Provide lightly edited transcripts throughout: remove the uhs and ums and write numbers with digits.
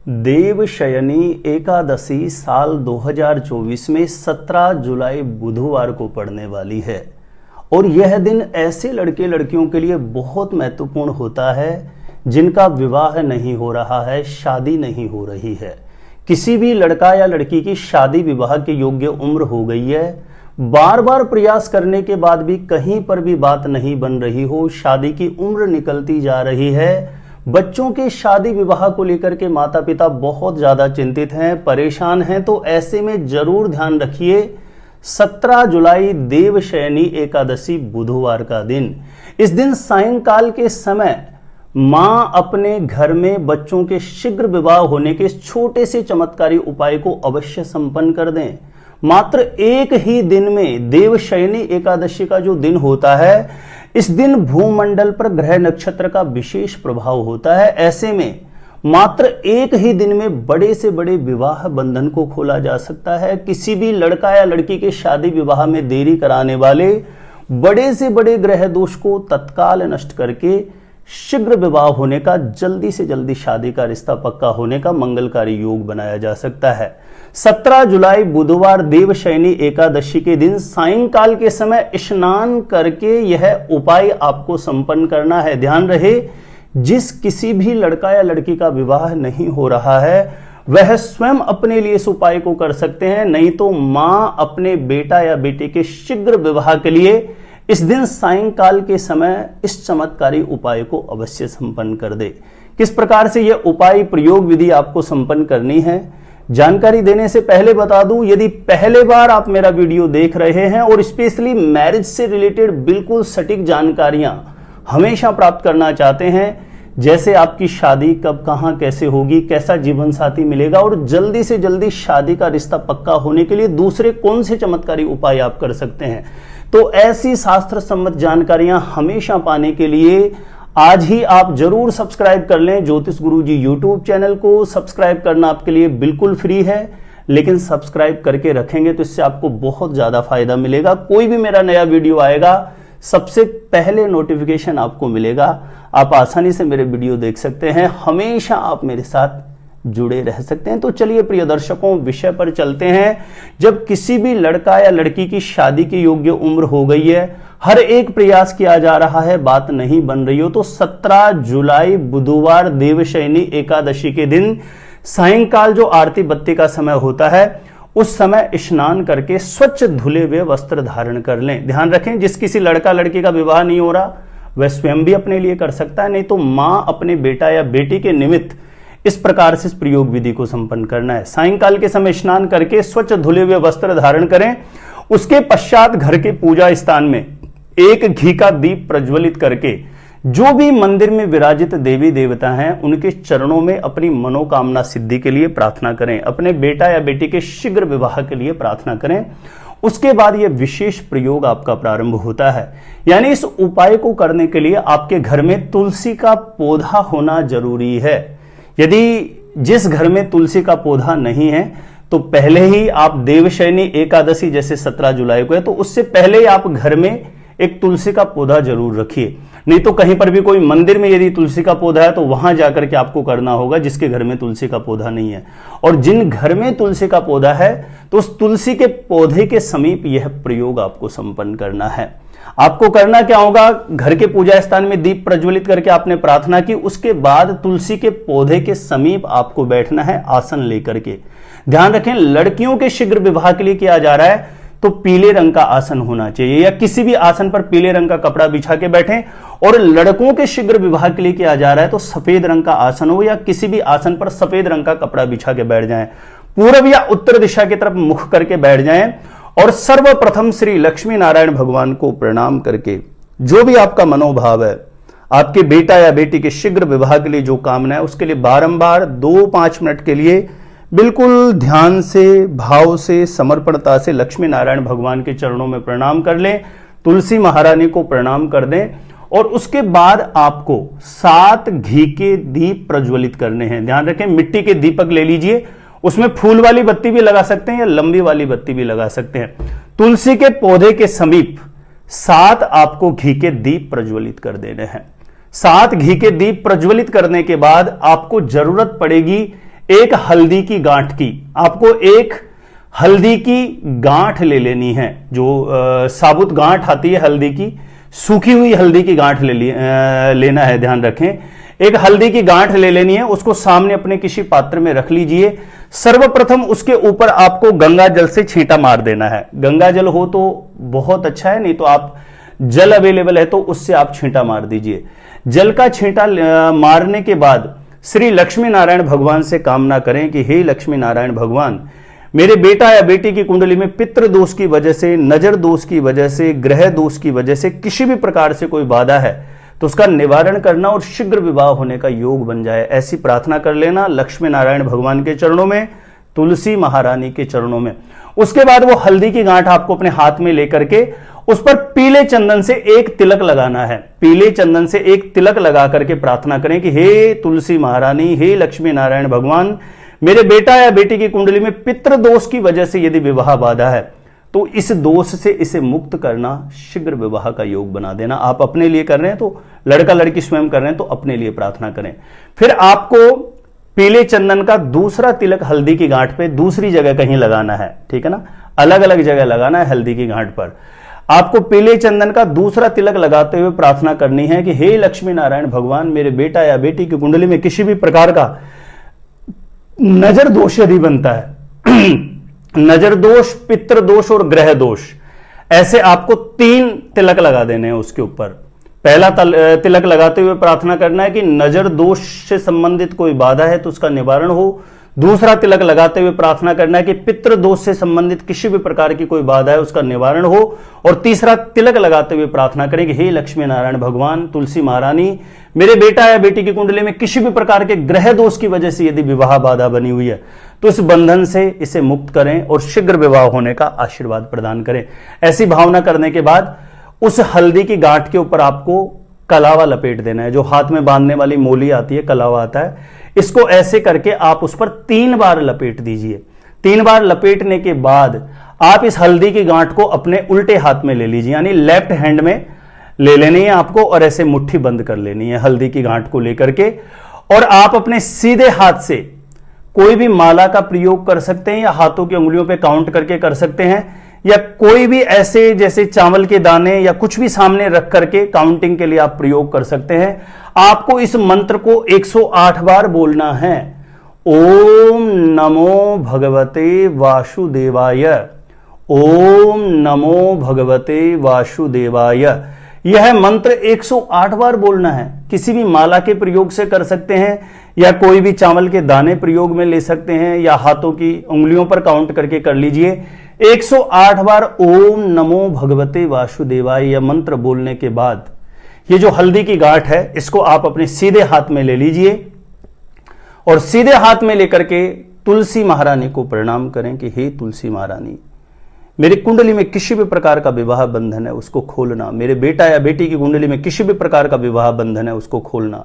देवशयनी एकादशी साल 2024 में 17 जुलाई बुधवार को पड़ने वाली है और यह दिन ऐसे लड़के लड़कियों के लिए बहुत महत्वपूर्ण होता है जिनका विवाह नहीं हो रहा है, शादी नहीं हो रही है। किसी भी लड़का या लड़की की शादी विवाह के योग्य उम्र हो गई है, बार बार प्रयास करने के बाद भी कहीं पर भी बात नहीं बन रही हो, शादी की उम्र निकलती जा रही है, बच्चों की शादी विवाह को लेकर के माता पिता बहुत ज्यादा चिंतित हैं, परेशान हैं, तो ऐसे में जरूर ध्यान रखिए 17 जुलाई देवशयनी एकादशी बुधवार का दिन। इस दिन सायंकाल के समय मां अपने घर में बच्चों के शीघ्र विवाह होने के इस छोटे से चमत्कारी उपाय को अवश्य संपन्न कर दें। मात्र एक ही दिन में देवशयनी एकादशी का जो दिन होता है, इस दिन भूमंडल पर ग्रह नक्षत्र का विशेष प्रभाव होता है। ऐसे में मात्र एक ही दिन में बड़े से बड़े विवाह बंधन को खोला जा सकता है। किसी भी लड़का या लड़की के शादी विवाह में देरी कराने वाले बड़े से बड़े ग्रह दोष को तत्काल नष्ट करके शीघ्र विवाह होने का, जल्दी से जल्दी शादी का रिश्ता पक्का होने का मंगलकारी योग बनाया जा सकता है। 17 जुलाई बुधवार देवशयनी एकादशी के दिन सायंकाल के समय स्नान करके यह उपाय आपको संपन्न करना है। ध्यान रहे, जिस किसी भी लड़का या लड़की का विवाह नहीं हो रहा है वह स्वयं अपने लिए इस उपाय को कर सकते हैं, नहीं तो मां अपने बेटा या बेटी के शीघ्र विवाह के लिए इस दिन सायंकाल के समय इस चमत्कारी उपाय को अवश्य संपन्न कर दे। किस प्रकार से यह उपाय प्रयोग विधि आपको संपन्न करनी है, जानकारी देने से पहले बता दूं, यदि पहले बार आप मेरा वीडियो देख रहे हैं और स्पेशली मैरिज से रिलेटेड बिल्कुल सटीक जानकारियां हमेशा प्राप्त करना चाहते हैं, जैसे आपकी शादी कब, कहां, कैसे होगी, कैसा जीवन साथी मिलेगा और जल्दी से जल्दी शादी का रिश्ता पक्का होने के लिए दूसरे कौन से चमत्कारी उपाय आप कर सकते हैं, तो ऐसी शास्त्र सम्मत जानकारियां हमेशा पाने के लिए आज ही आप जरूर सब्सक्राइब कर लें ज्योतिष गुरुजी यूट्यूब चैनल को। सब्सक्राइब करना आपके लिए बिल्कुल फ्री है, लेकिन सब्सक्राइब करके रखेंगे तो इससे आपको बहुत ज्यादा फायदा मिलेगा। कोई भी मेरा नया वीडियो आएगा सबसे पहले नोटिफिकेशन आपको मिलेगा, आप आसानी से मेरे वीडियो देख सकते हैं, हमेशा आप मेरे साथ जुड़े रह सकते हैं। तो चलिए प्रिय दर्शकों, विषय पर चलते हैं। जब किसी भी लड़का या लड़की की शादी की योग्य उम्र हो गई है, हर एक प्रयास किया जा रहा है, बात नहीं बन रही हो, तो 17 जुलाई बुधवार देवशयनी एकादशी के दिन सायंकाल जो आरती बत्ती का समय होता है, उस समय स्नान करके स्वच्छ धुले हुए वस्त्र धारण कर लें। ध्यान रखें, जिस किसी लड़का लड़की का विवाह नहीं हो रहा वह स्वयं भी अपने लिए कर सकता है, नहीं तो मां अपने बेटा या बेटी के निमित्त इस प्रकार से इस प्रयोग विधि को संपन्न करना है। सायंकाल के समय स्नान करके स्वच्छ धुले हुए वस्त्र धारण करें। उसके पश्चात घर के पूजा स्थान में एक घी का दीप प्रज्वलित करके जो भी मंदिर में विराजित देवी देवता हैं उनके चरणों में अपनी मनोकामना सिद्धि के लिए प्रार्थना करें, अपने बेटा या बेटी के शीघ्र विवाह के लिए प्रार्थना करें। उसके बाद यह विशेष प्रयोग आपका प्रारंभ होता है। यानी इस उपाय को करने के लिए आपके घर में तुलसी का पौधा होना जरूरी है। यदि जिस घर में तुलसी का पौधा नहीं है तो पहले ही आप देवशयनी एकादशी जैसे 17 जुलाई को है तो उससे पहले ही आप घर में एक तुलसी का पौधा जरूर रखिए। नहीं तो कहीं पर भी कोई मंदिर में यदि तुलसी का पौधा है तो वहां जाकर के आपको करना होगा जिसके घर में तुलसी का पौधा नहीं है। और जिन घर में तुलसी का पौधा है तो उस तुलसी के पौधे के समीप यह प्रयोग आपको संपन्न करना है। आपको करना क्या होगा, घर के पूजा स्थान में दीप प्रज्वलित करके आपने प्रार्थना की, उसके बाद तुलसी के पौधे के समीप आपको बैठना है आसन लेकर के। ध्यान रखें, लड़कियों के शीघ्र विवाह के लिए किया जा रहा है तो पीले रंग का आसन होना चाहिए या किसी भी आसन पर पीले रंग का कपड़ा बिछा के बैठें, और लड़कों के शीघ्र विवाह के लिए किया जा रहा है तो सफेद रंग का आसन हो या किसी भी आसन पर सफेद रंग का कपड़ा बिछा के बैठ जाएं। पूर्व या उत्तर दिशा की तरफ मुख करके बैठ जाएं और सर्वप्रथम श्री लक्ष्मी नारायण भगवान को प्रणाम करके जो भी आपका मनोभाव है, आपके बेटा या बेटी के शीघ्र विवाह के लिए जो कामना है, उसके लिए बारंबार 2-5 मिनट के लिए बिल्कुल ध्यान से, भाव से, समर्पणता से लक्ष्मी नारायण भगवान के चरणों में प्रणाम कर लें, तुलसी महारानी को प्रणाम कर दें और उसके बाद आपको 7 घी के दीप प्रज्वलित करने हैं। ध्यान रखें, मिट्टी के दीपक ले लीजिए, उसमें फूल वाली बत्ती भी लगा सकते हैं या लंबी वाली बत्ती भी लगा सकते हैं। तुलसी के पौधे के समीप 7 आपको घी के दीप प्रज्वलित कर देने हैं। 7 घी के दीप प्रज्वलित करने के बाद आपको जरूरत पड़ेगी एक हल्दी की गांठ की, आपको एक हल्दी की गांठ ले लेनी है। जो साबुत गांठ आती है हल्दी की, सूखी हुई हल्दी की गांठ लेना है, ध्यान रखें। एक हल्दी की गांठ ले लेनी है, उसको सामने अपने किसी पात्र में रख लीजिए। सर्वप्रथम उसके ऊपर आपको गंगा जल से छींटा मार देना है। गंगा जल हो तो बहुत अच्छा है, नहीं तो आप जल अवेलेबल है तो उससे आप छींटा मार दीजिए। जल का छींटा मारने के बाद श्री लक्ष्मी नारायण भगवान से कामना करें कि हे लक्ष्मी नारायण भगवान, मेरे बेटा या बेटी की कुंडली में पितृ दोष की वजह से, नजर दोष की वजह से, ग्रह दोष की वजह से किसी भी प्रकार से कोई बाधा है तो उसका निवारण करना और शीघ्र विवाह होने का योग बन जाए, ऐसी प्रार्थना कर लेना लक्ष्मी नारायण भगवान के चरणों में, तुलसी महारानी के चरणों में। उसके बाद वो हल्दी की गांठ आपको अपने हाथ में लेकर के उस पर पीले चंदन से एक तिलक लगाना है। पीले चंदन से एक तिलक लगा करके प्रार्थना करें कि हे तुलसी महारानी, हे लक्ष्मी नारायण भगवान, मेरे बेटा या बेटी की कुंडली में पितृ दोष की वजह से यदि विवाह बाधा है तो इस दोष से इसे मुक्त करना, शीघ्र विवाह का योग बना देना। आप अपने लिए कर रहे हैं तो लड़का लड़की स्वयं कर रहे हैं तो अपने लिए प्रार्थना करें। फिर आपको पीले चंदन का दूसरा तिलक हल्दी की गांठ पे दूसरी जगह कहीं लगाना है, ठीक है ना, अलग अलग जगह लगाना है। हल्दी की गांठ पर आपको पीले चंदन का दूसरा तिलक लगाते हुए प्रार्थना करनी है कि हे लक्ष्मी नारायण भगवान, मेरे बेटा या बेटी की कुंडली में किसी भी प्रकार का नजर दोष यदि बनता है नजर दोष, पितृ दोष और ग्रह दोष, ऐसे आपको 3 तिलक लगा देने हैं उसके ऊपर। पहला तिलक लगाते हुए प्रार्थना करना है कि नजर दोष से संबंधित कोई बाधा है तो उसका निवारण हो। दूसरा तिलक लगाते हुए प्रार्थना करना है कि पितृ दोष से संबंधित किसी भी प्रकार की कोई बाधा है उसका निवारण हो। और तीसरा तिलक लगाते हुए प्रार्थना करें कि हे लक्ष्मी नारायण भगवान, तुलसी महारानी, मेरे बेटा या बेटी की कुंडली में किसी भी प्रकार के ग्रह दोष की वजह से यदि विवाह बाधा बनी हुई है तो इस बंधन से इसे मुक्त करें और शीघ्र विवाह होने का आशीर्वाद प्रदान करें। ऐसी भावना करने के बाद उस हल्दी की गांठ के ऊपर आपको कलावा लपेट देना है। जो हाथ में बांधने वाली मोली आती है, कलावा आता है, इसको ऐसे करके आप उस पर 3 बार लपेट दीजिए। 3 बार लपेटने के बाद आप इस हल्दी की गांठ को अपने उल्टे हाथ में ले लीजिए, यानी लेफ्ट हैंड में ले लेनी है आपको और ऐसे मुट्ठी बंद कर लेनी है हल्दी की गांठ को लेकर के। और आप अपने सीधे हाथ से कोई भी माला का प्रयोग कर सकते हैं या हाथों की उंगलियों पे काउंट करके कर सकते हैं, या कोई भी ऐसे जैसे चावल के दाने या कुछ भी सामने रख करके काउंटिंग के लिए आप प्रयोग कर सकते हैं। आपको इस मंत्र को 108 बार बोलना है। ओम नमो भगवते वासुदेवाय, ओम नमो भगवते वासुदेवाय। यह मंत्र 108 बार बोलना है। किसी भी माला के प्रयोग से कर सकते हैं या कोई भी चावल के दाने प्रयोग में ले सकते हैं या हाथों की उंगलियों पर काउंट करके कर लीजिए। 108 बार ओम नमो भगवते वासुदेवाय यह मंत्र बोलने के बाद ये जो हल्दी की गांठ है इसको आप अपने सीधे हाथ में ले लीजिए और सीधे हाथ में लेकर के तुलसी महारानी को प्रणाम करें कि हे तुलसी महारानी, मेरी कुंडली में किसी भी प्रकार का विवाह बंधन है उसको खोलना। मेरे बेटा या बेटी की कुंडली में किसी भी प्रकार का विवाह बंधन है उसको खोलना।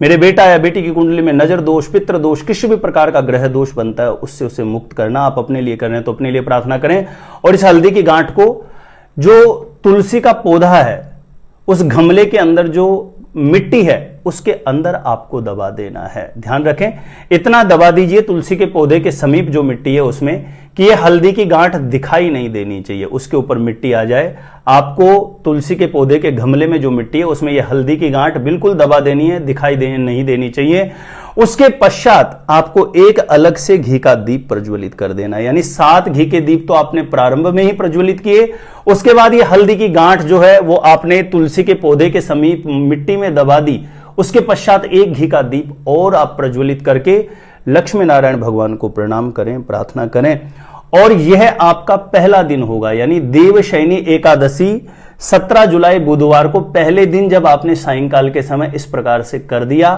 मेरे बेटा या बेटी की कुंडली में नजर दोष, पितृ दोष, किसी भी प्रकार का ग्रह दोष बनता है उससे उसे मुक्त करना। आप अपने लिए कर रहे हैं तो अपने लिए प्रार्थना करें और इस हल्दी की गांठ को जो तुलसी का पौधा है उस गमले के अंदर जो मिट्टी है उसके अंदर आपको दबा देना है। ध्यान रखें, इतना दबा दीजिए तुलसी के पौधे के समीप जो मिट्टी है उसमें कि ये हल्दी की गांठ दिखाई नहीं देनी चाहिए, उसके ऊपर मिट्टी आ जाए। आपको तुलसी के पौधे के गमले में जो मिट्टी है उसमें ये हल्दी की गांठ बिल्कुल दबा देनी है, दिखाई नहीं देनी चाहिए। उसके पश्चात आपको एक अलग से घी का दीप प्रज्वलित कर देना है, यानी 7 घी के दीप तो आपने प्रारंभ में ही प्रज्वलित किए। उसके बाद ये हल्दी की गांठ जो है वो आपने तुलसी के पौधे के समीप मिट्टी में दबा दी। उसके पश्चात एक घी का दीप और आप प्रज्वलित करके लक्ष्मी नारायण भगवान को प्रणाम करें, प्रार्थना करें। और यह आपका पहला दिन होगा, यानी देवशयनी एकादशी 17 जुलाई बुधवार को पहले दिन जब आपने सायंकाल के समय इस प्रकार से कर दिया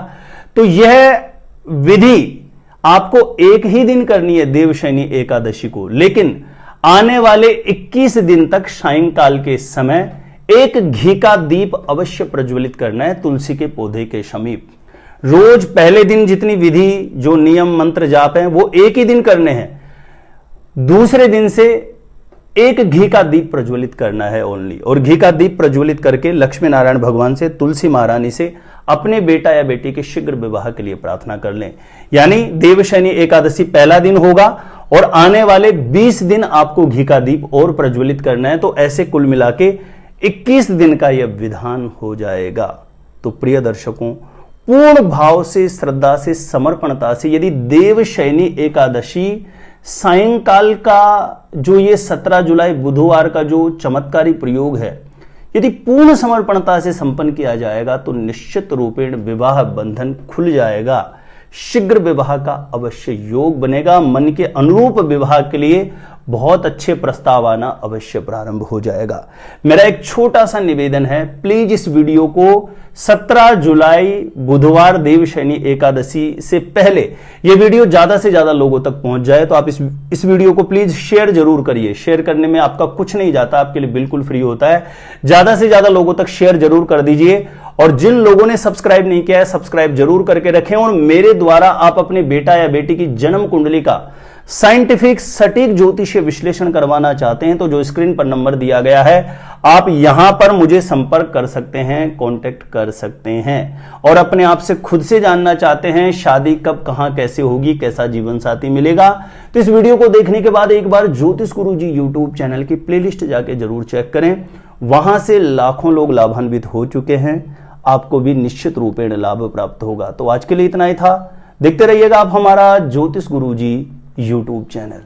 तो यह विधि आपको एक ही दिन करनी है देवशयनी एकादशी को, लेकिन आने वाले 21 दिन तक सायंकाल के समय एक घी का दीप अवश्य प्रज्वलित करना है तुलसी के पौधे के समीप। रोज पहले दिन जितनी विधि जो नियम मंत्र जाप हैं वो एक ही दिन करने हैं। दूसरे दिन से एक घी का दीप प्रज्वलित करना है ओनली, और घी का दीप प्रज्वलित करके लक्ष्मी नारायण भगवान से, तुलसी महारानी से अपने बेटा या बेटी के शीघ्र विवाह के लिए प्रार्थना कर लें। यानी देवशयनी एकादशी पहला दिन होगा और आने वाले 20 दिन आपको घी का दीप और प्रज्वलित करना है। तो ऐसे कुल मिला के 21 दिन का यह विधान हो जाएगा। तो प्रिय दर्शकों, पूर्ण भाव से, श्रद्धा से, समर्पणता से यदि देवशयनी एकादशी सायंकाल का जो ये 17 जुलाई बुधवार का जो चमत्कारी प्रयोग है, यदि पूर्ण समर्पणता से संपन्न किया जाएगा तो निश्चित रूपेण विवाह बंधन खुल जाएगा। शीघ्र विवाह का अवश्य योग बनेगा। मन के अनुरूप विवाह के लिए बहुत अच्छे प्रस्ताव आना अवश्य प्रारंभ हो जाएगा। मेरा एक छोटा सा निवेदन है, प्लीज इस वीडियो को 17 जुलाई बुधवार देवशयनी एकादशी से पहले ये वीडियो ज्यादा से ज्यादा लोगों तक पहुंच जाए। तो आप इस वीडियो को प्लीज शेयर जरूर करिए। शेयर करने में आपका कुछ नहीं जाता, आपके लिए बिल्कुल फ्री होता है। ज्यादा से ज्यादा लोगों तक शेयर जरूर कर दीजिए। और जिन लोगों ने सब्सक्राइब नहीं किया है, सब्सक्राइब जरूर करके रखें। और मेरे द्वारा आप अपने बेटा या बेटी की जन्म कुंडली का साइंटिफिक सटीक ज्योतिषीय विश्लेषण करवाना चाहते हैं तो जो स्क्रीन पर नंबर दिया गया है, आप यहां पर मुझे संपर्क कर सकते हैं, कांटेक्ट कर सकते हैं। और अपने आप से खुद से जानना चाहते हैं शादी कब, कहां, कैसे होगी, कैसा जीवन साथी मिलेगा, तो इस वीडियो को देखने के बाद एक बार ज्योतिष गुरुजी यूट्यूब चैनल की प्लेलिस्ट जाके जरूर चेक करें। वहां से लाखों लोग लाभान्वित हो चुके हैं, आपको भी निश्चित रूपेण लाभ प्राप्त होगा। तो आज के लिए इतना ही था। देखते रहिएगा आप हमारा ज्योतिष गुरुजी यूट्यूब चैनल।